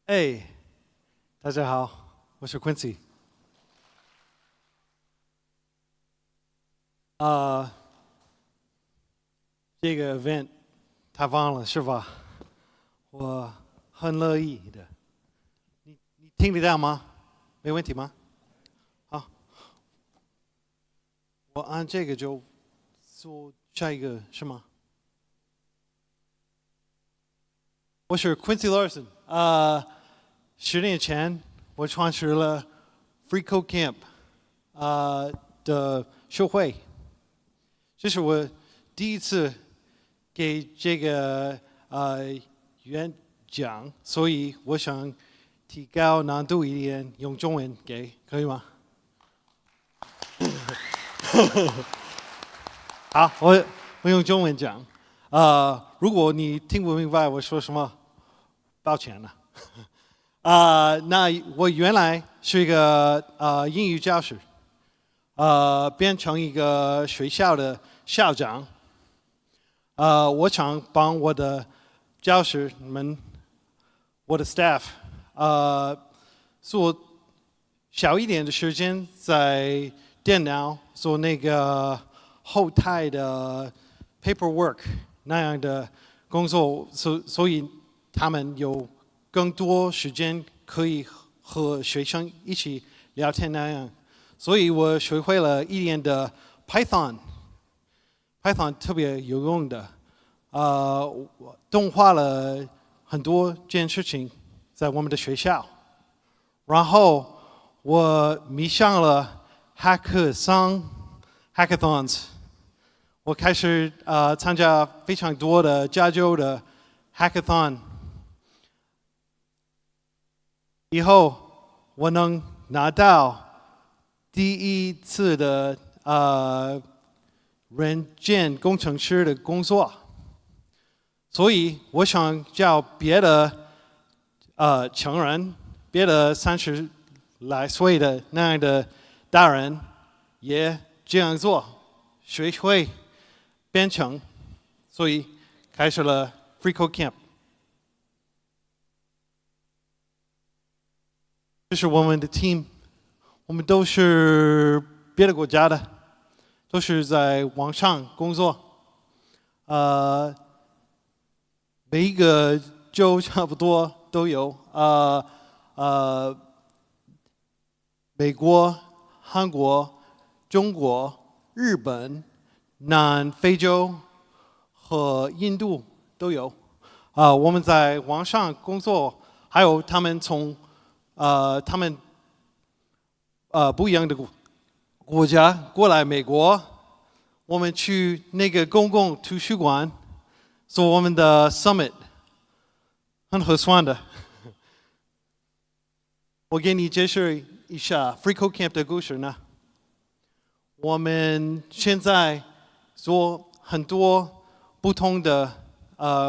哎，大家好，我是 Quincy。啊、这个 event 太棒了，是吧？我很乐意的。你听得到吗？没问题吗？好，我按这个就做下一个是吗？我是 Quincy Larson。10年前我创始了 Free Code Camp 的秀会，这是我第一次给这个演讲，所以我想提高难度一点，用中文给，可以吗？好，我用中文讲。如果你听不明白我说什么，抱歉了。那我原来是一个英语教师，变成一个学校的校长。我想帮我的教师们，我的 staff，做小一点的时间在电脑做那个后台的 paperwork 那样的工作，所以他们有更多时间可以和学生一起聊天那样。所以我学会了一点的 Python 特别有用的，我动画了很多件事情在我们的学校，然后我迷上了 hackathons，我开始参加非常多的加州的 hackathon，以后我能拿到第一次的软件工程师的工作，所以我想叫别的成人，别的30来岁的那样的大人也这样做，学会编程，所以开始了 Free Code Camp。这是我们的 team，我们都是别的国家的，都是在网上工作。每一个州差不多都有，美国、韩国、中国、日本、南非洲和印度都有。我们在网上工作，还有他们不一样的国家过来美国，我们去那个公共图书馆做我们的 summit，很合算的。我给你解释一下 Free Code Camp 的故事呢。我们现在做很多不同的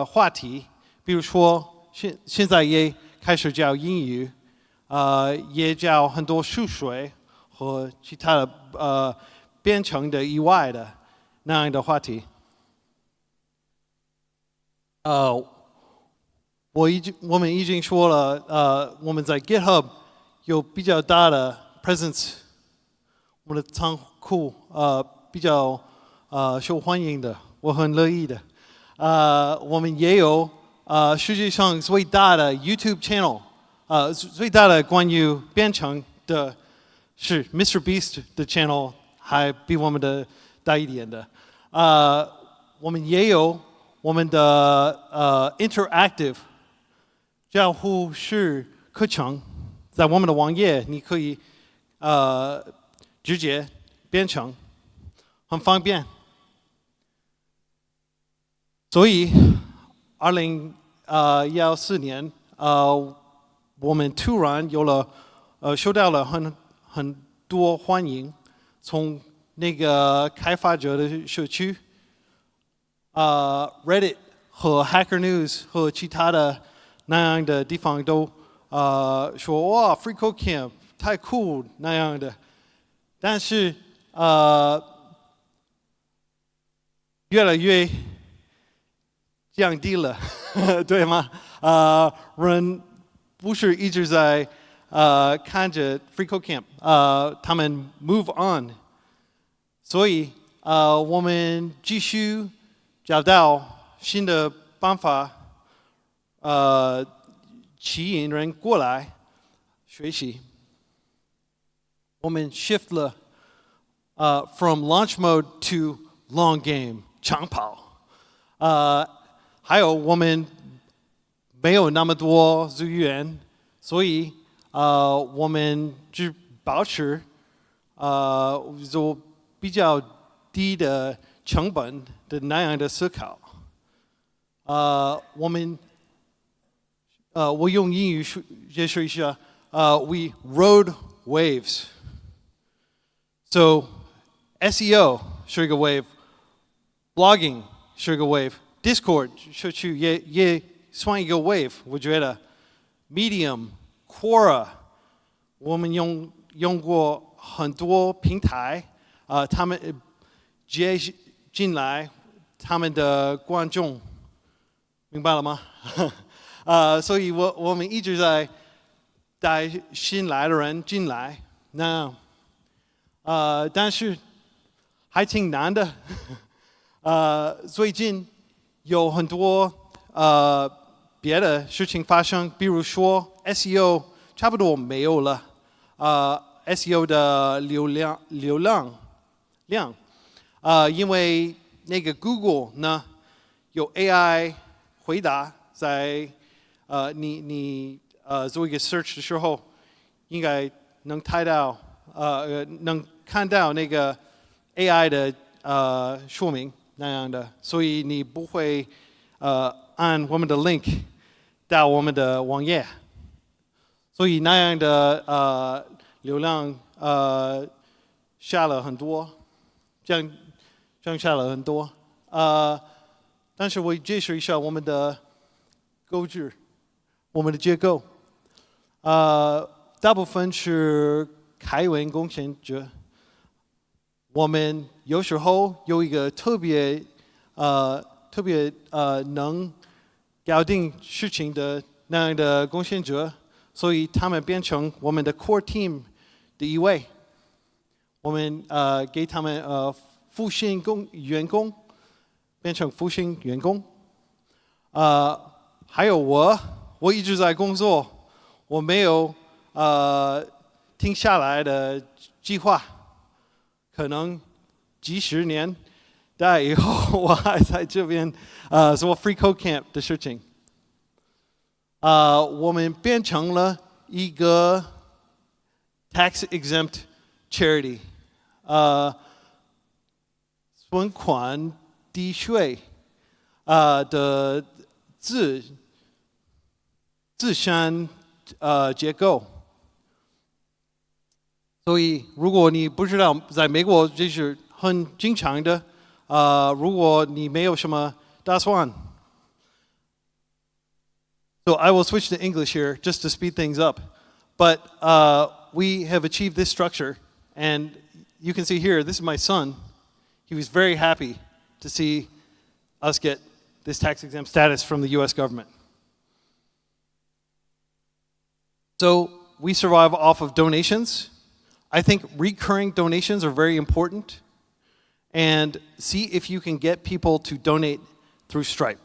话题，比如说现在也开始教英语，也教很多数学和其他的编程的以外的那样的话题。我们已经说了，我们在 GitHub 有比较大的 presence，我们的仓库比较受欢迎的，我很乐意的。我们也有世界上最大的 YouTube channel，最大的关于编程的是 Mr. Beast 的 channel，还比我们的大一点的。我们也有我们的interactive 教护式课程，在我们的网页你可以直接编程，很方便。所以2014年，我们突然收到了很多欢迎，从那个开发者的社区，Reddit 和 Hacker News 和其他的那样的地方都说哇 Free Code Camp 太酷那样的，但是越来越降低了，对吗？人不是一直在看着 Free Code Camp 他们 move on， 所以我们继续找到新的办法吸引人过来学习。我们 shift 了from launch mode to long game 长跑。还有我们没有那么多资源，所以我们只保持就比较低的成本的那样的思考。我用英语解释一下，we rode waves. So SEO 是一个 wave，blogging 是一个 wave，Discord 也算一个 wave， 我觉得 Medium、Quora 我们用过很多平台，他们接进来他们的观众，明白了吗？所以我们一直在带新来的人进来，那但是还挺难的。最近有很多别的事情发生，比如说 SEO 差不多没有了，SEO 的流量因为那个 Google 呢有 AI 回答在你做一个 search 的时候，应该能看到那个 AI 的说明那样的，所以你不会按我们的 link 到我们的网页，所以那样的流量下了很多，降下了很多。但是我解释一下我们的构置，我们的结构，大部分是开源贡献者。我们有时候有一个特别能搞定事情的那样的贡献者，所以他们变成我们的 core team 的一位。我们给他们复兴员工，变成复兴员工。还有我一直在工作，我没有停下来的计划。可能几十年代以后，我还在这边做 Free Code Camp 的事情。我们变成了一个 tax exempt charity， 存款抵税的自身结构。所以，如果你不知道，在美国这是很经常的。如果你没有什么打算 ，So I will switch to English here just to speed things up. But we have achieved this structure, and you can see here. This is my son. He was very happy to see us get this tax-exempt status from the U.S. government. So we survive off of donations. I think recurring donations are very important, and see if you can get people to donate through Stripe.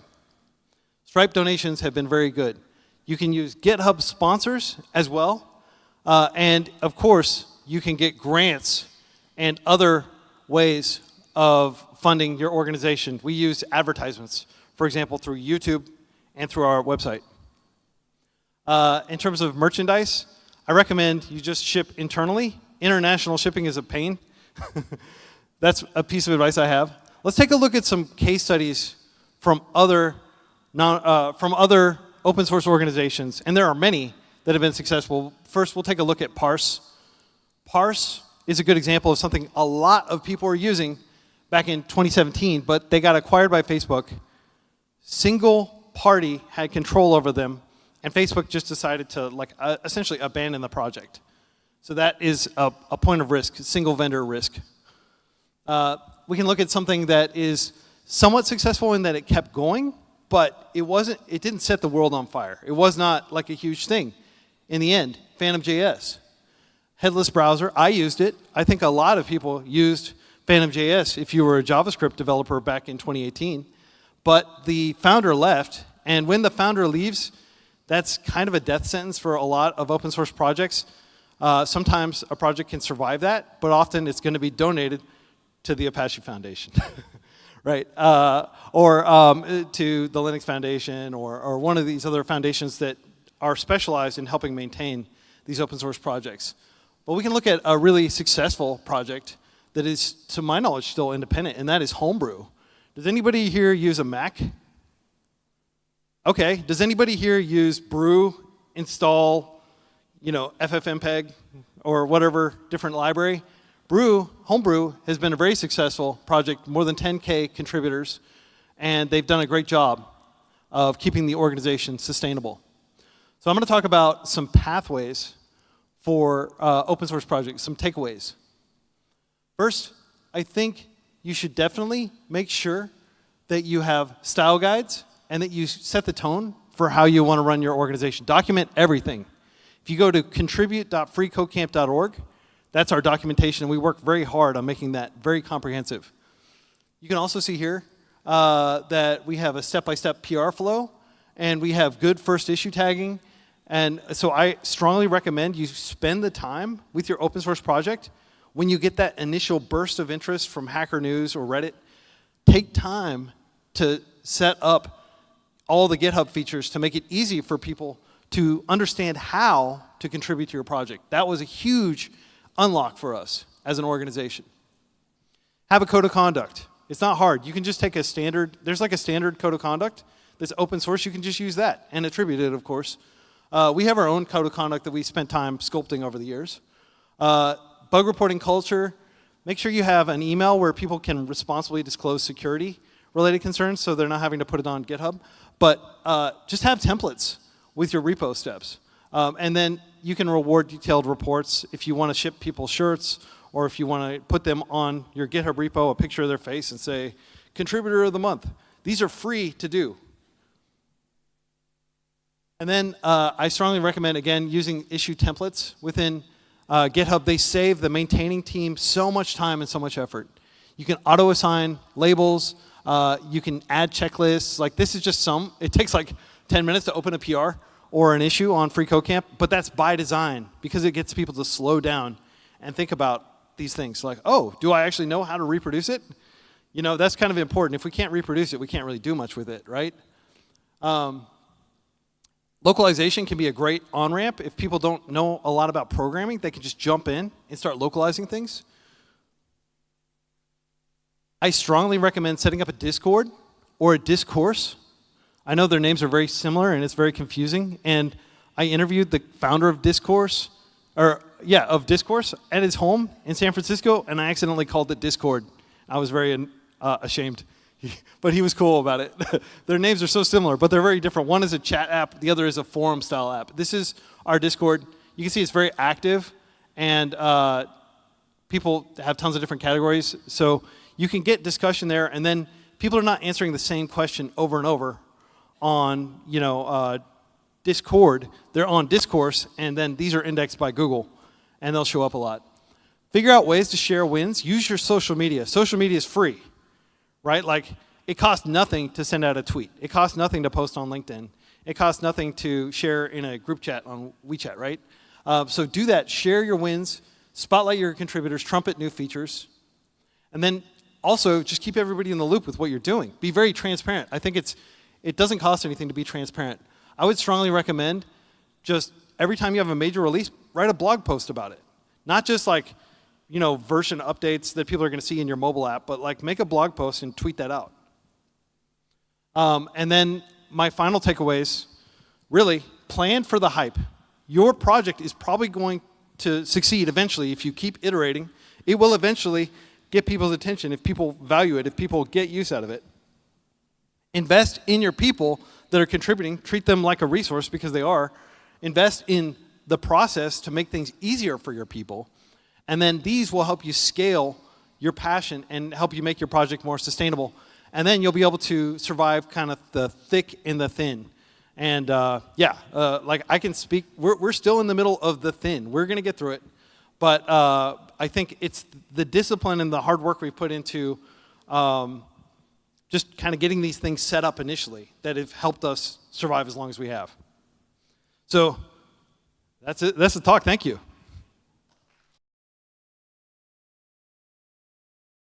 Stripe donations have been very good. You can use GitHub sponsors as well, and of course, you can get grants and other ways of funding your organization. We use advertisements, for example, through YouTube and through our website. In terms of merchandise, I recommend you just ship internally. International shipping is a pain. That's a piece of advice I have. Let's take a look at some case studies from other open source organizations, and there are many that have been successful. First, we'll take a look at Parse. Parse is a good example of something a lot of people were using back in 2017, but they got acquired by Facebook. Single party had control over them, and Facebook just decided to essentially abandon the project. So that is a point of risk, single vendor risk. We can look at something that is somewhat successful in that it kept going, but it didn't set the world on fire. It was not like a huge thing. in the end, Phantom.js. Headless browser, I used it. I think a lot of people used Phantom.js if you were a JavaScript developer back in 2018. But the founder left, and when the founder leaves, that's kind of a death sentence for a lot of open source projects. Sometimes a project can survive that, but often it's going to be donated to the Apache Foundation, right? Or to the Linux Foundation, or one of these other foundations that are specialized in helping maintain these open source projects. But we can look at a really successful project that is, to my knowledge, still independent, and that is Homebrew. Does anybody here use a Mac? Okay. Does anybody here use brew, install, FFmpeg, or whatever different library? Homebrew has been a very successful project, more than 10K contributors, and they've done a great job of keeping the organization sustainable. So I'm going to talk about some pathways for open source projects, some takeaways. First, I think you should definitely make sure that you have style guides and that you set the tone for how you want to run your organization. Document everything. If you go to contribute.freecodecamp.org, that's our documentation, and we work very hard on making that very comprehensive. You can also see here that we have a step-by-step PR flow, and we have good first issue tagging. And so I strongly recommend you spend the time with your open source project. When you get that initial burst of interest from Hacker News or Reddit, take time to set up all the GitHub features to make it easy for people to understand how to contribute to your project. That was a huge unlock for us as an organization. Have a code of conduct. It's not hard. You can just take a standard, there's like a standard code of conduct that's open source. You can just use that and attribute it, of course. We have our own code of conduct that we spent time sculpting over the years. Bug reporting culture. Make sure you have an email where people can responsibly disclose security-related concerns so they're not having to put it on GitHub. But just have templates with your repo steps. And then you can reward detailed reports if you want to ship people shirts, or if you want to put them on your GitHub repo, a picture of their face, and say, Contributor of the Month. These are free to do. And then I strongly recommend, again, using issue templates within GitHub. They save the maintaining team so much time and so much effort. You can auto-assign labels. You can add checklists. Like, this is just it takes like 10 minutes to open a PR or an issue on Free Code Camp, but that's by design because it gets people to slow down and think about these things. Like, oh, do I actually know how to reproduce it? That's kind of important. If we can't reproduce it, we can't really do much with it, right? Localization can be a great on-ramp. If people don't know a lot about programming, they can just jump in and start localizing things. I strongly recommend setting up a Discord or a discourse. I know their names are very similar and it's very confusing. And I interviewed the founder of Discourse at his home in San Francisco, and I accidentally called it Discord. I was very ashamed. But he was cool about it. Their names are so similar, but they're very different. One is a chat app, the other is a forum-style app. This is our Discord. You can see it's very active, and people have tons of different categories. So you can get discussion there, and then people are not answering the same question over and over on Discord. They're on Discourse, and then these are indexed by Google, and they'll show up a lot. Figure out ways to share wins. Use your social media. Social media is free. Right? Like, it costs nothing to send out a tweet. It costs nothing to post on LinkedIn. It costs nothing to share in a group chat on WeChat, right? So do that. Share your wins. Spotlight your contributors. Trumpet new features. And then also just keep everybody in the loop with what you're doing. Be very transparent. I think it doesn't cost anything to be transparent. I would strongly recommend just every time you have a major release, write a blog post about it. Not just like, version updates that people are going to see in your mobile app, but like make a blog post and tweet that out. And then my final takeaways, really, plan for the hype. Your project is probably going to succeed eventually if you keep iterating. It will eventually get people's attention if people value it, if people get use out of it. Invest in your people that are contributing. Treat them like a resource because they are. Invest in the process to make things easier for your people. And then these will help you scale your passion and help you make your project more sustainable. And then you'll be able to survive kind of the thick and the thin. And like I can speak, we're still in the middle of the thin. We're going to get through it. But I think it's the discipline and the hard work we put into just kind of getting these things set up initially that have helped us survive as long as we have. So that's it. That's the talk. Thank you.